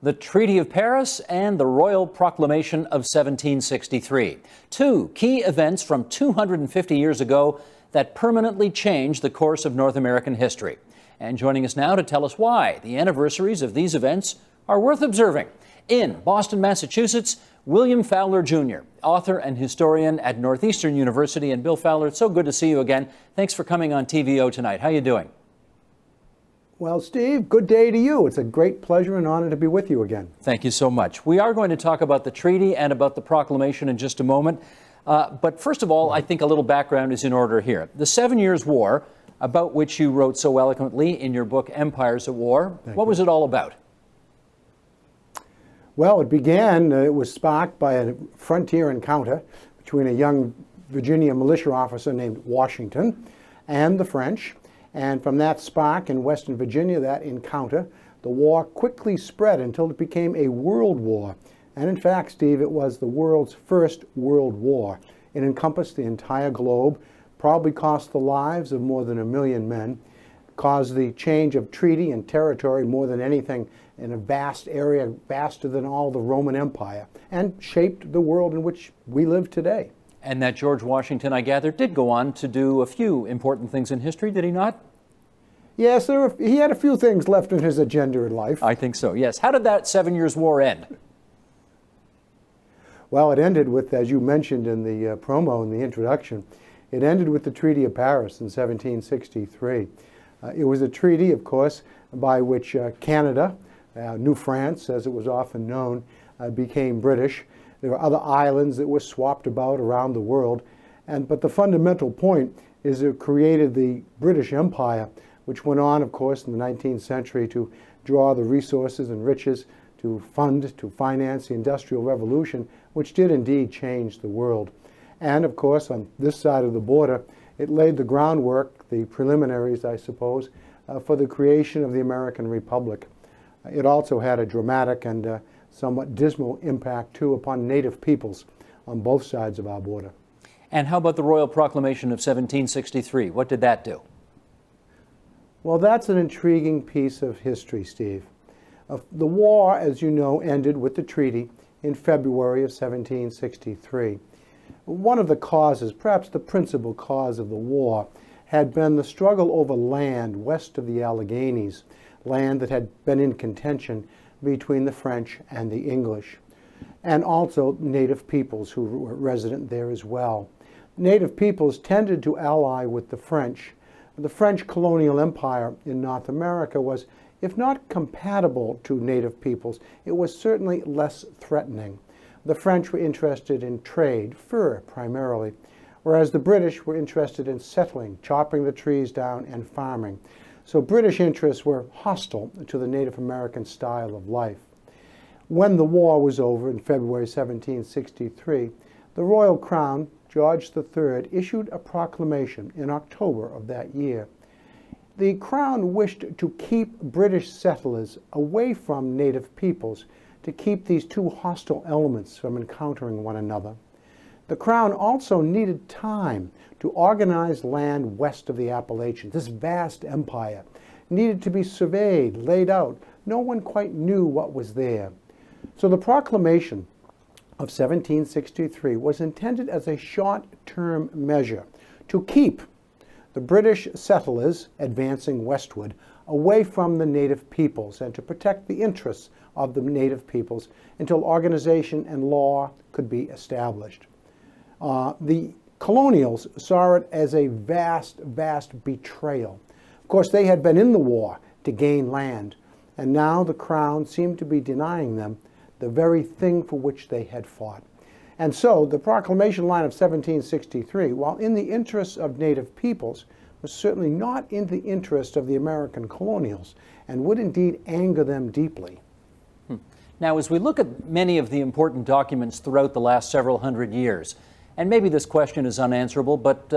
the Treaty of Paris and the Royal Proclamation of 1763. Two key events from 250 years ago that permanently changed the course of North American history. And joining us now to tell us why the anniversaries of these events are worth observing, in Boston, Massachusetts, William Fowler Jr., author and historian at Northeastern University. And Bill Fowler, it's so good to see you again. Thanks for coming on TVO tonight. How are you doing? Well, Steve, good day to you. It's a great pleasure and honor to be with you again. Thank you so much. We are going to talk about the treaty and about the proclamation in just a moment. But first of all, I think a little background is in order here. The 7 Years' War, about which you wrote so eloquently in your book, Empires at War, what was it all about? Well, it was sparked by a frontier encounter between a young Virginia militia officer named Washington and the French. And from that spark in Western Virginia, that encounter, the war quickly spread until it became a world war. And in fact, Steve, it was the world's first world war. It encompassed the entire globe, probably cost the lives of more than 1 million men, caused the change of treaty and territory more than anything in a vast area, vaster than all the Roman Empire, and shaped the world in which we live today. And that George Washington, I gather, did go on to do a few important things in history, did he not? Yes, he had a few things left in his agenda in life. I think so, yes. How did that 7 Years' War end? Well, it ended with, as you mentioned in the promo in the introduction, it ended with the Treaty of Paris in 1763. It was a treaty, of course, by which Canada, New France, as it was often known, became British. There were other islands that were swapped about around the world. But the fundamental point is it created the British Empire, which went on, of course, in the 19th century to draw the resources and riches to finance the Industrial Revolution, which did indeed change the world. And, of course, on this side of the border, it laid the groundwork, the preliminaries, I suppose, for the creation of the American Republic. It also had a dramatic and somewhat dismal impact, too, upon native peoples on both sides of our border. And how about the Royal Proclamation of 1763? What did that do? Well, that's an intriguing piece of history, Steve. The war, as you know, ended with the treaty in February of 1763. One of the causes, perhaps the principal cause of the war, had been the struggle over land west of the Alleghenies, land that had been in contention between the French and the English, and also native peoples who were resident there as well. Native peoples tended to ally with the French. The French colonial empire in North America was, if not compatible to native peoples, it was certainly less threatening. The French were interested in trade, fur primarily, whereas the British were interested in settling, chopping the trees down, and farming. So British interests were hostile to the Native American style of life. When the war was over in February 1763, the Royal Crown, George III, issued a proclamation in October of that year. The Crown wished to keep British settlers away from native peoples, to keep these two hostile elements from encountering one another. The Crown also needed time to organize land west of the Appalachians. This vast empire needed to be surveyed, laid out. No one quite knew what was there. So the Proclamation of 1763 was intended as a short-term measure to keep the British settlers advancing westward away from the native peoples and to protect the interests of the native peoples until organization and law could be established. The colonials saw it as a vast, vast betrayal. Of course, they had been in the war to gain land, and now the Crown seemed to be denying them the very thing for which they had fought. And so the proclamation line of 1763, while in the interests of native peoples, was certainly not in the interest of the American colonials and would indeed anger them deeply. Now, as we look at many of the important documents throughout the last several hundred years, and maybe this question is unanswerable, but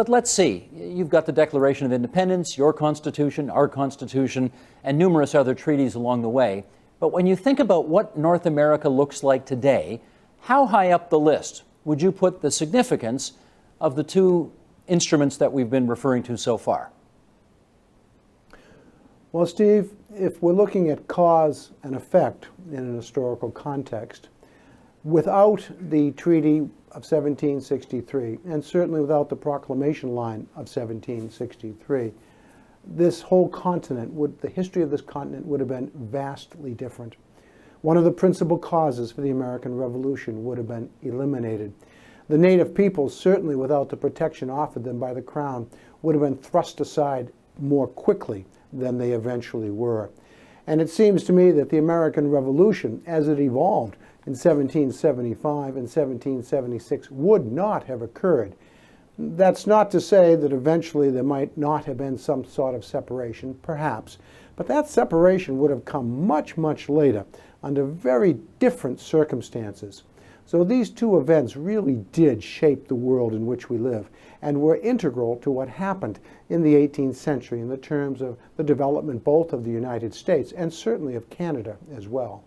let's see. You've got the Declaration of Independence, your Constitution, our Constitution, and numerous other treaties along the way. But when you think about what North America looks like today, how high up the list would you put the significance of the two instruments that we've been referring to so far? Well, Steve, if we're looking at cause and effect in an historical context, without the Treaty of 1763, and certainly without the Proclamation line of 1763, this whole continent the history of this continent would have been vastly different. One of the principal causes for the American Revolution would have been eliminated. The native peoples, certainly without the protection offered them by the Crown, would have been thrust aside more quickly than they eventually were. And it seems to me that the American Revolution, as it evolved in 1775 and 1776, would not have occurred. That's not to say that eventually there might not have been some sort of separation, perhaps, but that separation would have come much, much later under very different circumstances. So these two events really did shape the world in which we live and were integral to what happened in the 18th century in the terms of the development both of the United States and certainly of Canada as well.